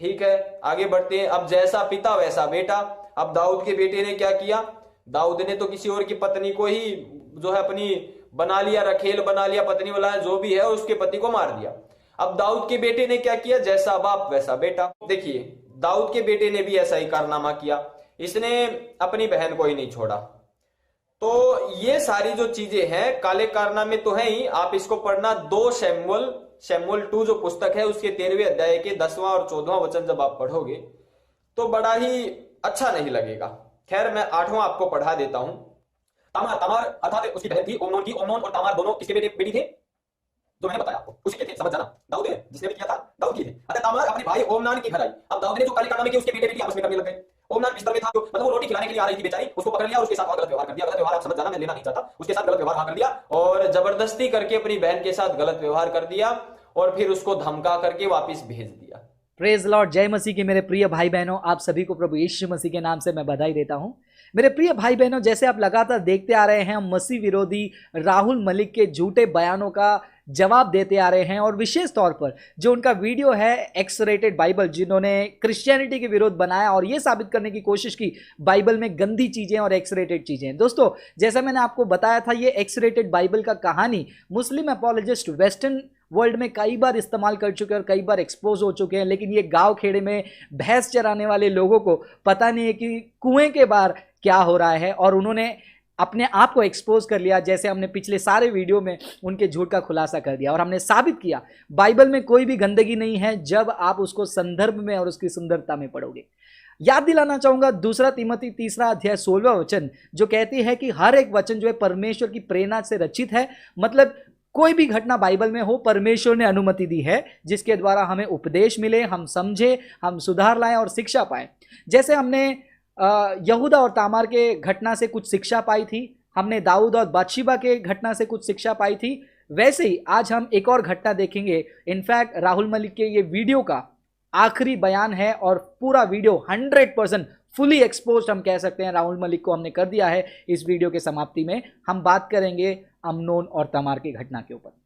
ठीक है, आगे बढ़ते हैं। अब जैसा पिता वैसा बेटा। अब दाऊद के बेटे ने क्या किया? दाऊद ने तो किसी और की पत्नी को ही जो है अपनी बना लिया, रखेल बना लिया, पत्नी वाला जो भी है, उसके पति को मार दिया। अब दाऊद के बेटे ने क्या किया? जैसा बाप वैसा बेटा। देखिए, दाऊद के बेटे ने भी ऐसा ही कारनामा किया, इसने अपनी बहन को ही नहीं छोड़ा। तो ये सारी जो चीजें हैं, काले कारनामे तो है ही। आप इसको पढ़ना, 2 शमूएल 2 जो पुस्तक है उसके 13वें अध्याय के 10वां और 14वां वचन जब आप पढ़ोगे तो बड़ा ही अच्छा नहीं लगेगा। खैर, मैं 8वां आपको पढ़ा देता हूं। तामार, तामार अर्थात उसकी बहन थी ओमनोन की। ओमनोन और तामार दोनों किसके बेटी थे? जो मैंने बताया आपको उसी के थे, समझ जाना। दाऊद है जिसने भी किया था, दाऊद की थे। अतः तामार अपने भाई ओमनान के घर आई। अब दाऊद ने जो काले कारनामे किए उसके बेटे बेटी आपस में करने लग गए। ओमनान बिस्तर में था, मतलब वो रोटी खिलाने के लिए आ रही थी बेचारी, उसको पकड़ लिया और उसके साथ गलत व्यवहार कर दिया। गलत व्यवहार आप समझ जाना, मैं लेना नहीं चाहता। उसके साथ गलत व्यवहार वहां कर दिया और जबरदस्ती करके अपनी बहन के साथ गलत व्यवहार कर दिया और फिर उसको धमका करके वापिस भेज दिया। प्रेज लॉर्ड, जय मसीह की मेरे प्रिय भाई बहनों, आप सभी को प्रभु यीशु मसीह के नाम से मैं बधाई देता हूं। मेरे प्रिय भाई बहनों, जैसे आप लगातार देखते आ रहे हैं, हम मसीह विरोधी राहुल मलिक के झूठे बयानों का जवाब देते आ रहे हैं और विशेष तौर पर जो उनका वीडियो है एक्स रेटेड बाइबल, जिन्होंने क्रिश्चियनिटी के विरोध बनाया और यह साबित करने की कोशिश की बाइबल में गंदी चीजें और एक्स रेटेड चीजें हैं। दोस्तों, जैसा मैंने आपको बताया था, ये एक्स रेटेड बाइबल का कहानी मुस्लिम अपोलोजिस्ट वेस्टर्न वर्ल्ड में कई बार इस्तेमाल कर चुके हैं और कई बार एक्सपोज हो चुके हैं, लेकिन ये गांव खेड़े में भैंस चराने वाले लोगों को पता नहीं है कि कुएं के बाहर क्या हो रहा है और उन्होंने अपने आप को एक्सपोज कर लिया। जैसे हमने पिछले सारे वीडियो में उनके झूठ का खुलासा कर दिया और हमने साबित किया बाइबल में कोई भी गंदगी नहीं है जब आप उसको संदर्भ में और उसकी सुंदरता में पढ़ोगे। याद दिलाना चाहूंगा 2 तीमोथी 3 अध्याय 16वां वचन, जो कहती है कि हर एक वचन जो है परमेश्वर की प्रेरणा से रचित है। मतलब कोई भी घटना बाइबल में हो, परमेश्वर ने अनुमति दी है जिसके द्वारा हमें उपदेश मिले, हम समझे, हम सुधार लाएं और शिक्षा पाएं। जैसे हमने यहूदा और तामार के घटना से कुछ शिक्षा पाई थी, हमने दाऊद और बादशिबा के घटना से कुछ शिक्षा पाई थी, वैसे ही आज हम एक और घटना देखेंगे। इनफैक्ट राहुल मलिक के ये वीडियो का आखिरी बयान है और पूरा वीडियो 100% फुली एक्सपोज हम कह सकते हैं राहुल मलिक को हमने कर दिया है। इस वीडियो के समाप्ति में हम बात करेंगे अमनोन और तमार की घटना के ऊपर।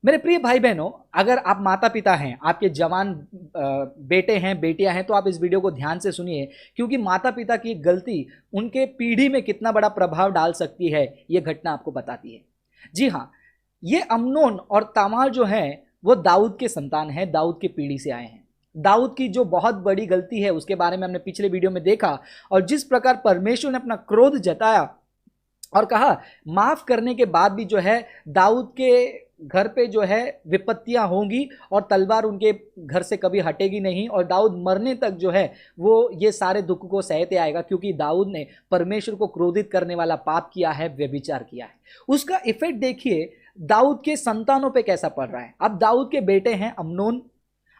मेरे प्रिय भाई बहनों, अगर आप माता पिता हैं, आपके जवान बेटे हैं, बेटियां हैं, तो आप इस वीडियो को ध्यान से सुनिए, क्योंकि माता पिता की गलती उनके पीढ़ी में कितना बड़ा प्रभाव डाल सकती है, ये घटना आपको बताती है। जी हाँ, ये अमनोन और तमार जो हैं वो दाऊद के संतान हैं, दाऊद की पीढ़ी से आए हैं। दाऊद की जो बहुत बड़ी गलती है उसके बारे में हमने पिछले वीडियो में देखा और जिस प्रकार परमेश्वर ने अपना क्रोध जताया और कहा माफ करने के बाद भी जो है दाऊद के घर पे जो है विपत्तियां होंगी और तलवार उनके घर से कभी हटेगी नहीं और दाऊद मरने तक जो है वो ये सारे दुख को सहते आएगा, क्योंकि दाऊद ने परमेश्वर को क्रोधित करने वाला पाप किया है, व्यभिचार किया है। उसका इफेक्ट देखिए दाऊद के संतानों पे कैसा पड़ रहा है। अब दाऊद के बेटे हैं अमनोन,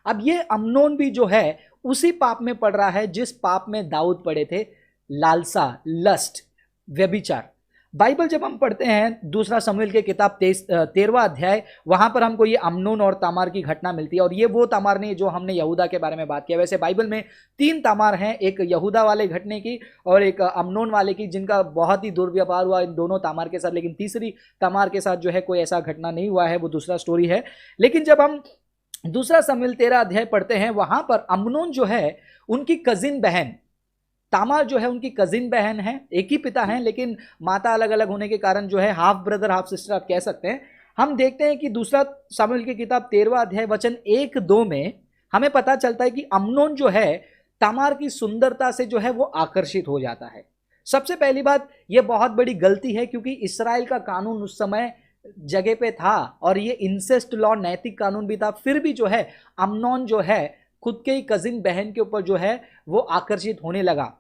अब ये अमनोन भी जो है उसी पाप में पड़ रहा है जिस पाप में दाऊद पड़े थे, लालसा, लस्ट, व्यभिचार। बाइबल जब हम पढ़ते हैं 2 शमूएल के किताब 13वां अध्याय, वहां पर हमको ये अमनोन और तामार की घटना मिलती है और ये वो तामार नहीं जो हमने यहूदा के बारे में बात किया। वैसे बाइबल में 3 तामार हैं, एक यहूदा वाले घटने की और एक अमनोन वाले की, जिनका बहुत ही दुर्व्यवहार हुआ इन दोनों तामार के साथ, लेकिन तीसरी तामार के साथ जो है कोई ऐसा घटना नहीं हुआ है, वो दूसरा स्टोरी है। लेकिन जब हम 2 शमूएल 13 अध्याय पढ़ते हैं, वहां पर अमनोन जो है उनकी कजिन बहन, तामार जो है उनकी कजिन बहन है, एक ही पिता है लेकिन माता अलग अलग होने के कारण जो है हाफ ब्रदर हाफ सिस्टर आप कह सकते हैं। हम देखते हैं कि 2 शमूएल की किताब 13वां अध्याय वचन 1-2 में हमें पता चलता है कि अमनोन जो है तामार की सुंदरता से जो है वो आकर्षित हो जाता है। सबसे पहली बात, ये बहुत बड़ी गलती है क्योंकि इसराइल का कानून उस समय जगह पे था और ये इंसेस्ट लॉ नैतिक कानून भी था, फिर भी जो है अमनोन जो है खुद के ही कजिन बहन के ऊपर जो है वो आकर्षित होने लगा।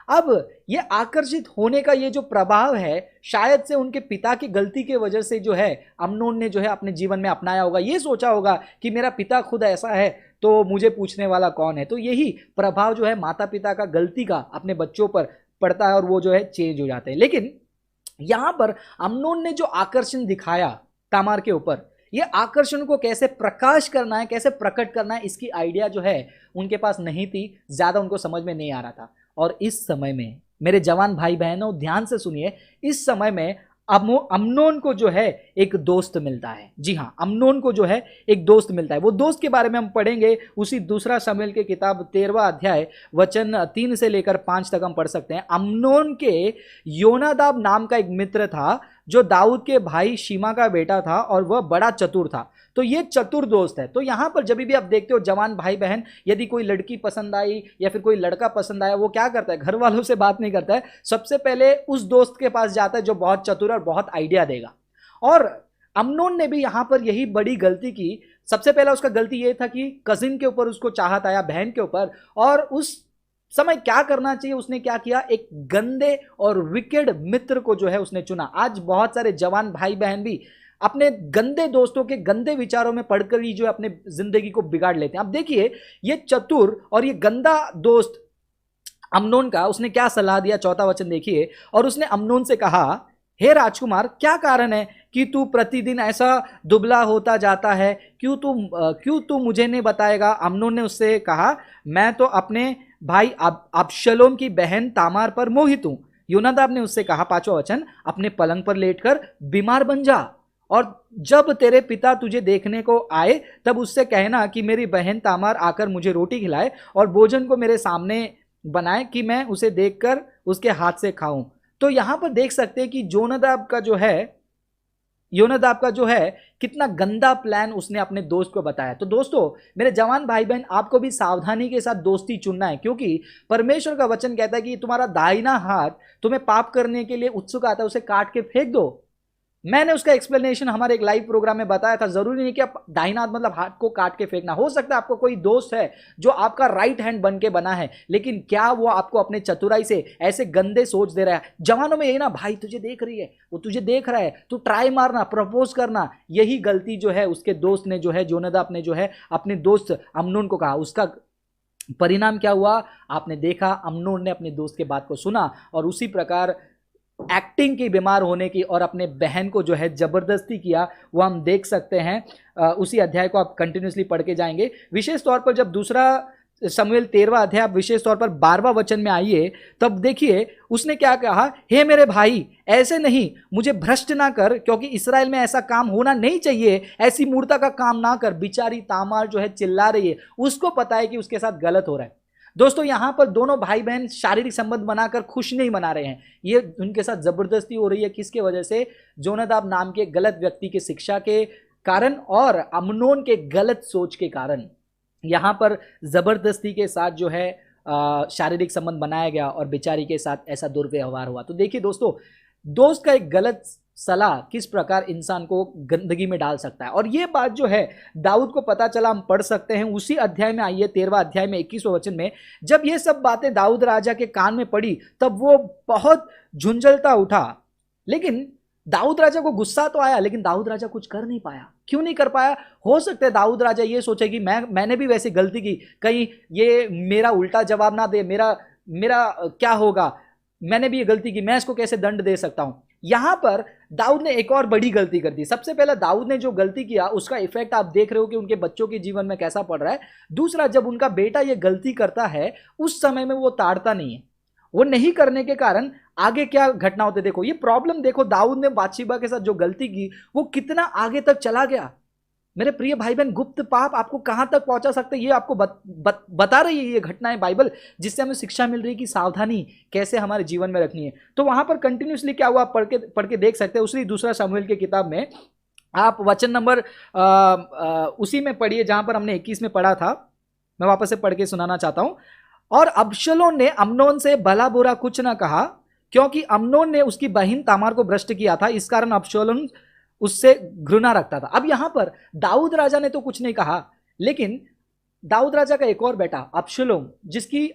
अब ये आकर्षित होने का ये जो प्रभाव है शायद से उनके पिता की गलती की वजह से जो है अमनोन ने जो है अपने जीवन में अपनाया होगा। ये सोचा होगा कि मेरा पिता खुद ऐसा है तो मुझे पूछने वाला कौन है। तो यही प्रभाव जो है माता पिता का गलती का अपने बच्चों पर पड़ता है और वो जो है चेंज हो जाते हैं। लेकिन यहां पर अमनोन ने जो आकर्षण दिखाया तामार के ऊपर, ये आकर्षण को कैसे प्रकाश करना है, कैसे प्रकट करना है, इसकी आइडिया जो है उनके पास नहीं थी, ज्यादा उनको समझ में नहीं आ रहा था। और इस समय में मेरे जवान भाई बहनों ध्यान से सुनिए, इस समय में अम्नोन को जो है एक दोस्त मिलता है। जी हाँ, अम्नोन को जो है एक दोस्त मिलता है। वो दोस्त के बारे में हम पढ़ेंगे उसी दूसरा शमूएल के किताब 13वां अध्याय वचन 3 से लेकर 5 तक हम पढ़ सकते हैं। अम्नोन के योनादाब नाम का एक मित्र था जो दाऊद के भाई शीमा का बेटा था और वह बड़ा चतुर था। तो ये चतुर दोस्त है। तो यहां पर जब भी आप देखते हो जवान भाई बहन, यदि कोई लड़की पसंद आई या फिर कोई लड़का पसंद आया, वो क्या करता है? घर वालों से बात नहीं करता है, सबसे पहले उस दोस्त के पास जाता है जो बहुत चतुर और बहुत आइडिया देगा। और अम्नोन ने भी यहां पर यही बड़ी गलती की। सबसे पहला उसका गलती यह था कि कजिन के ऊपर उसको चाहत आया, बहन के ऊपर, और उस समय क्या करना चाहिए उसने क्या किया? एक गंदे और विकेड मित्र को जो है उसने चुना। आज बहुत सारे जवान भाई बहन भी अपने गंदे दोस्तों के गंदे विचारों में पड़कर ही जो अपने जिंदगी को बिगाड़ लेते हैं। अब देखिए, ये चतुर और ये गंदा दोस्त अम्नोन का उसने क्या सलाह दिया, 4वां वचन देखिए। और उसने अम्नोन से कहा, हे राजकुमार, क्या कारण है कि तू प्रतिदिन ऐसा दुबला होता जाता है? क्यों तू मुझे नहीं बताएगा? अम्नोन ने उससे कहा, मैं तो अपने भाई अबशलोम की बहन तामार पर मोहित हूं। योनादाब ने उससे कहा, 5वां वचन, अपने पलंग पर लेटकर बीमार बन जा और जब तेरे पिता तुझे देखने को आए तब उससे कहना कि मेरी बहन तामार आकर मुझे रोटी खिलाए और भोजन को मेरे सामने बनाए कि मैं उसे देखकर उसके हाथ से खाऊं। तो यहां पर देख सकते हैं कि योनादाब का जो है कितना गंदा प्लान उसने अपने दोस्त को बताया। तो दोस्तों, मेरे जवान भाई बहन, आपको भी सावधानी के साथ दोस्ती चुनना है, क्योंकि परमेश्वर का वचन कहता है कि तुम्हारा दाहिना हाथ तुम्हें पाप करने के लिए उत्सुक आता है, उसे काट के फेंक दो। मैंने उसका एक्सप्लेनेशन हमारे एक लाइव प्रोग्राम में बताया था। जरूरी नहीं कि आप दाहिना हाथ मतलब हाथ को काट के फेंकना। हो सकता है आपको कोई दोस्त है जो आपका राइट हैंड बन के बना है, लेकिन क्या वो आपको अपने चतुराई से ऐसे गंदे सोच दे रहा है? जवानों में यही ना, भाई तुझे देख रही है, वो तुझे देख रहा है, तू ट्राई मारना, प्रपोज करना। यही गलती जो है उसके दोस्त ने जो है, योनादाब ने जो है अपने दोस्त अम्नोन को कहा। उसका परिणाम क्या हुआ आपने देखा। अम्नोन ने अपने दोस्त के बात को सुना और उसी प्रकार एक्टिंग की बीमार होने की और अपने बहन को जो है जबरदस्ती किया, वो हम देख सकते हैं। उसी अध्याय को आप कंटिन्यूसली पढ़ के जाएंगे। विशेष तौर पर जब दूसरा शमूएल 13वां अध्याय आप विशेष तौर पर 12वां वचन में आइए, तब देखिए उसने क्या कहा, हे मेरे भाई, ऐसे नहीं, मुझे भ्रष्ट ना कर, क्योंकि इस्राएल में ऐसा काम होना नहीं चाहिए, ऐसी मूर्ता का काम ना कर। बेचारी तामार जो है चिल्ला रही है, उसको पता है कि उसके साथ गलत हो रहा है। दोस्तों, यहां पर दोनों भाई बहन शारीरिक संबंध बनाकर खुश नहीं मना रहे हैं, ये उनके साथ जबरदस्ती हो रही है। किसके वजह से? योनादाब नाम के गलत व्यक्ति की शिक्षा के कारण और अम्नोन के गलत सोच के कारण यहां पर जबरदस्ती के साथ जो है शारीरिक संबंध बनाया गया और बेचारी के साथ ऐसा दुर्व्यवहार हुआ। तो देखिए दोस्तों, दोस्त का एक गलत सलाह किस प्रकार इंसान को गंदगी में डाल सकता है। और ये बात जो है दाऊद को पता चला, हम पढ़ सकते हैं उसी अध्याय में। आइए 13वां अध्याय में 21वां वचन में, जब ये सब बातें दाऊद राजा के कान में पड़ी तब वो बहुत झुंझलता उठा। लेकिन दाऊद राजा को गुस्सा तो आया, लेकिन दाऊद राजा कुछ कर नहीं पाया। क्यों नहीं कर पाया? हो सकता है दाऊद राजा ये सोचे कि मैंने भी वैसी गलती की, कहीं ये मेरा उल्टा जवाब ना दे, मेरा क्या होगा, मैंने भी ये गलती की, मैं इसको कैसे दंड दे सकता हूं। यहां पर दाऊद ने एक और बड़ी गलती कर दी। सबसे पहला, दाऊद ने जो गलती किया उसका इफेक्ट आप देख रहे हो कि उनके बच्चों के जीवन में कैसा पड़ रहा है। दूसरा, जब उनका बेटा ये गलती करता है उस समय में वो ताड़ता नहीं है। वो नहीं करने के कारण आगे क्या घटना होती है देखो। ये प्रॉब्लम देखो, दाऊद ने बातशीबा के साथ जो गलती की वो कितना आगे तक चला गया। मेरे प्रिय भाई बहन, गुप्त पाप आपको कहां तक पहुंचा सकते हैं, ये आपको बता रही है ये घटनाएं बाइबल, जिससे हमें शिक्षा मिल रही है कि सावधानी कैसे हमारे जीवन में रखनी है। तो वहां पर कंटिन्यूसली क्या हुआ, पढ़ के देख सकते हैं। उसी दूसरा शमूएल की किताब में आप वचन नंबर उसी में पढ़िए जहां पर हमने 21 में पढ़ा था। मैं वापस से पढ़ के सुनाना चाहता हूं। और अबशलोम ने अम्नोन से भला बुरा कुछ ना कहा, क्योंकि अम्नोन ने उसकी बहन तामार को भ्रष्ट किया था, इस कारण अबशलोम उससे घृणा रखता था। अब यहां पर दाऊद राजा ने तो कुछ नहीं कहा, लेकिन दाऊद राजा का एक और बेटा अबशलोम, जिसकी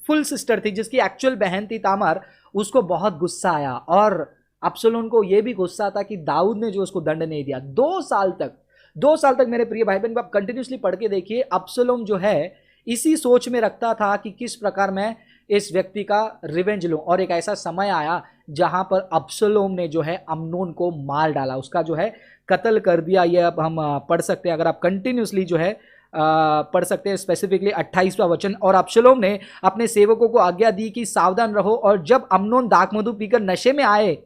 फुल सिस्टर थी, जिसकी एक्चुअल बहन थी तामार, उसको बहुत गुस्सा आया। और अबशलोम को यह भी गुस्सा था कि दाऊद ने जो उसको दंड नहीं दिया। 2 साल तक मेरे प्रिय भाई बहन, आप कंटिन्यूसली पढ़ के देखिए, अबशलोम जो है इसी सोच में रखता था कि किस प्रकार मैं इस व्यक्ति का रिवेंज लूं। और एक ऐसा समय आया जहां पर अबशलोम ने जो है अम्नोन को मार डाला, उसका जो है कत्ल कर दिया। ये अब हम पढ़ सकते हैं, अगर आप कंटिन्यूसली जो है पढ़ सकते हैं, स्पेसिफिकली 28वां वचन। और अबशलोम ने अपने सेवकों को आज्ञा दी कि सावधान रहो, और जब अम्नोन दाखमधु पीकर नशे में आए,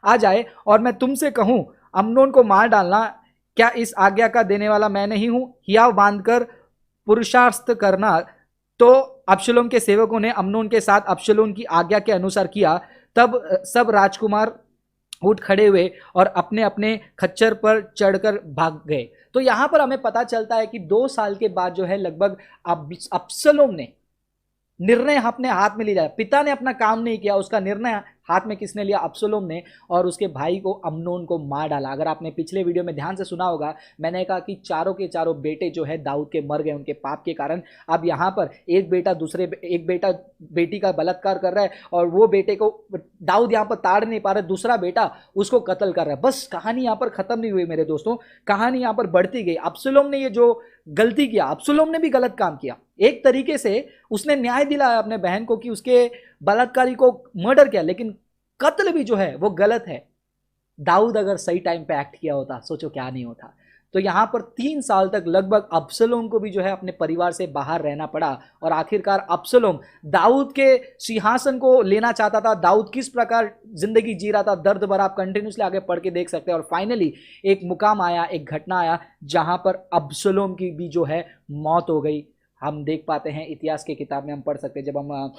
आ जाए और मैं तुमसे कहूं अम्नोन को मार डालना, क्या इस आज्ञा का देने वाला मैं नहीं हूं? हियाव बांधकर पुरुषार्थ करना। तो अबशलोम के सेवकों ने अम्नोन के साथ अबशलोम की आज्ञा के अनुसार किया। तब सब राजकुमार उठ खड़े हुए और अपने अपने खच्चर पर चढ़कर भाग गए। तो यहां पर हमें पता चलता है कि 2 साल के बाद जो है लगभग अबशलोम ने निर्णय अपने हाथ में लिया। पिता ने अपना काम नहीं किया, उसका निर्णय हाथ में किसने लिया? अबशलोम ने, और उसके भाई को अम्नोन को मार डाला। अगर आपने पिछले वीडियो में ध्यान से सुना होगा, मैंने कहा कि चारों के चारों बेटे जो है दाऊद के मर गए उनके पाप के कारण। अब यहाँ पर एक बेटा बेटी का बलात्कार कर रहा है और वो बेटे को दाऊद यहाँ पर ताड़ नहीं पा रहा, दूसरा बेटा उसको कत्ल कर रहा है। बस कहानी यहाँ पर खत्म नहीं हुई मेरे दोस्तों, कहानी यहाँ पर बढ़ती गई। अबशलोम ने ये जो गलती किया, अबशलोम ने भी गलत काम किया। एक तरीके से उसने न्याय दिलाया अपने बहन को कि उसके बलात्कारी को मर्डर किया, लेकिन कत्ल भी जो है वो गलत है। दाऊद अगर सही टाइम पे एक्ट किया होता, सोचो क्या नहीं होता। तो यहां पर 3 साल तक लगभग अबशलोम को भी जो है अपने परिवार से बाहर रहना पड़ा और आखिरकार अबशलोम दाऊद के सिंहासन को लेना चाहता था। दाऊद किस प्रकार जिंदगी जी रहा था, दर्द भरा, आप कंटिन्यूसली आगे पढ़ के देख सकते हैं। और फाइनली एक मुकाम आया, एक घटना आया जहां पर अबशलोम की भी जो है मौत हो गई। हम देख पाते हैं इतिहास की किताब में, हम पढ़ सकते हैं, जब हम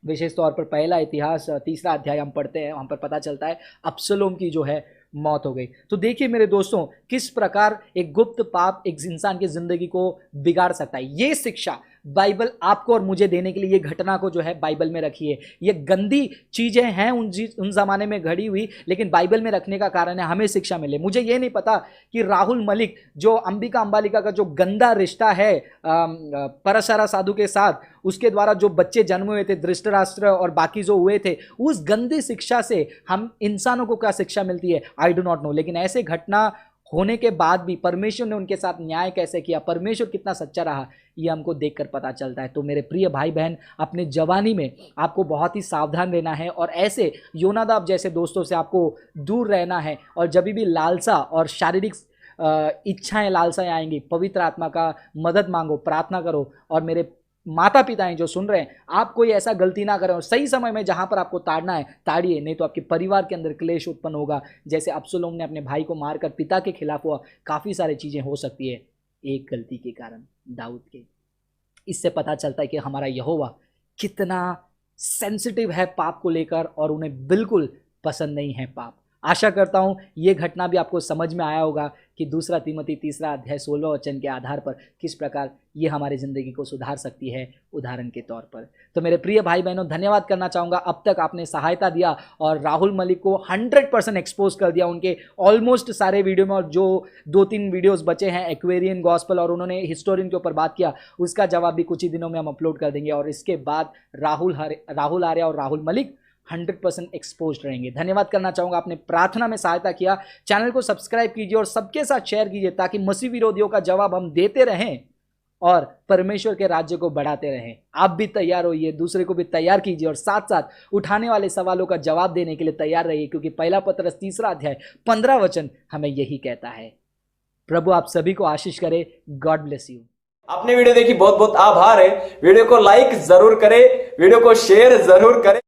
विशेष तौर पर पहला इतिहास 3रा अध्याय हम पढ़ते हैं, वहाँ पर पता चलता है अबशलोम की जो है मौत हो गई। तो देखिए मेरे दोस्तों, किस प्रकार एक गुप्त पाप एक इंसान की जिंदगी को बिगाड़ सकता है। ये शिक्षा बाइबल आपको और मुझे देने के लिए ये घटना को जो है बाइबल में रखी है। ये गंदी चीजें हैं उन जमाने में घड़ी हुई, लेकिन बाइबल में रखने का कारण है हमें शिक्षा मिले। मुझे ये नहीं पता कि राहुल मलिक जो अंबिका अंबालिका का जो गंदा रिश्ता है परशरा साधु के साथ, उसके द्वारा जो बच्चे जन्म हुए थे, धृतराष्ट्र और बाकी जो हुए थे, उस गंदी शिक्षा से हम इंसानों को क्या शिक्षा मिलती है, आई डू नॉट नो। लेकिन ऐसे घटना होने के बाद भी परमेश्वर ने उनके साथ न्याय कैसे किया, परमेश्वर कितना सच्चा रहा, ये हमको देखकर पता चलता है। तो मेरे प्रिय भाई बहन, अपने जवानी में आपको बहुत ही सावधान रहना है और ऐसे योनादाब जैसे दोस्तों से आपको दूर रहना है। और जब भी लालसा और शारीरिक इच्छाएं लालसाएं आएंगी, पवित्र आत्मा का मदद मांगो, प्रार्थना करो। और मेरे माता पिता हैं जो सुन रहे हैं, आप कोई ऐसा गलती ना करें और सही समय में जहां पर आपको ताड़ना है ताड़िए, नहीं तो आपके परिवार के अंदर क्लेश उत्पन्न होगा। जैसे अबशलोम ने अपने भाई को मारकर पिता के खिलाफ हुआ, काफ़ी सारी चीज़ें हो सकती है एक गलती के कारण दाऊद के। इससे पता चलता है कि हमारा यहोवा कितना सेंसिटिव है पाप को लेकर और उन्हें बिल्कुल पसंद नहीं है पाप। आशा करता हूँ ये घटना भी आपको समझ में आया होगा कि 2 तीमुथी 3रा अध्याय 16 वचन के आधार पर किस प्रकार ये हमारी ज़िंदगी को सुधार सकती है उदाहरण के तौर पर। तो मेरे प्रिय भाई बहनों, धन्यवाद करना चाहूँगा, अब तक आपने सहायता दिया और राहुल मलिक को 100% एक्सपोज कर दिया उनके ऑलमोस्ट सारे वीडियो में। और जो 2-3 वीडियोज़ बचे हैं एक्वेरियन गॉस्पल और उन्होंने हिस्टोरियन के ऊपर बात किया, उसका जवाब भी कुछ ही दिनों में हम अपलोड कर देंगे। और इसके बाद राहुल आर्या और राहुल मलिक 100% एक्सपोज रहेंगे। धन्यवाद करना चाहूँगा, आपने प्रार्थना में सहायता किया। चैनल को सब्सक्राइब कीजिए और सबके साथ शेयर कीजिए ताकि मसीह विरोधियों का जवाब हम देते रहें और परमेश्वर के राज्य को बढ़ाते रहें। आप भी तैयार होइए, दूसरे को भी तैयार कीजिए और साथ साथ उठाने वाले सवालों का जवाब देने के लिए तैयार रहिए, क्योंकि पहला पत्रस 3रा अध्याय 15 वचन हमें यही कहता है। प्रभु आप सभी को आशीष करे। God bless you. आपने वीडियो देखी, बहुत बहुत आभार है। वीडियो को लाइक जरूर करें, वीडियो को शेयर जरूर करें।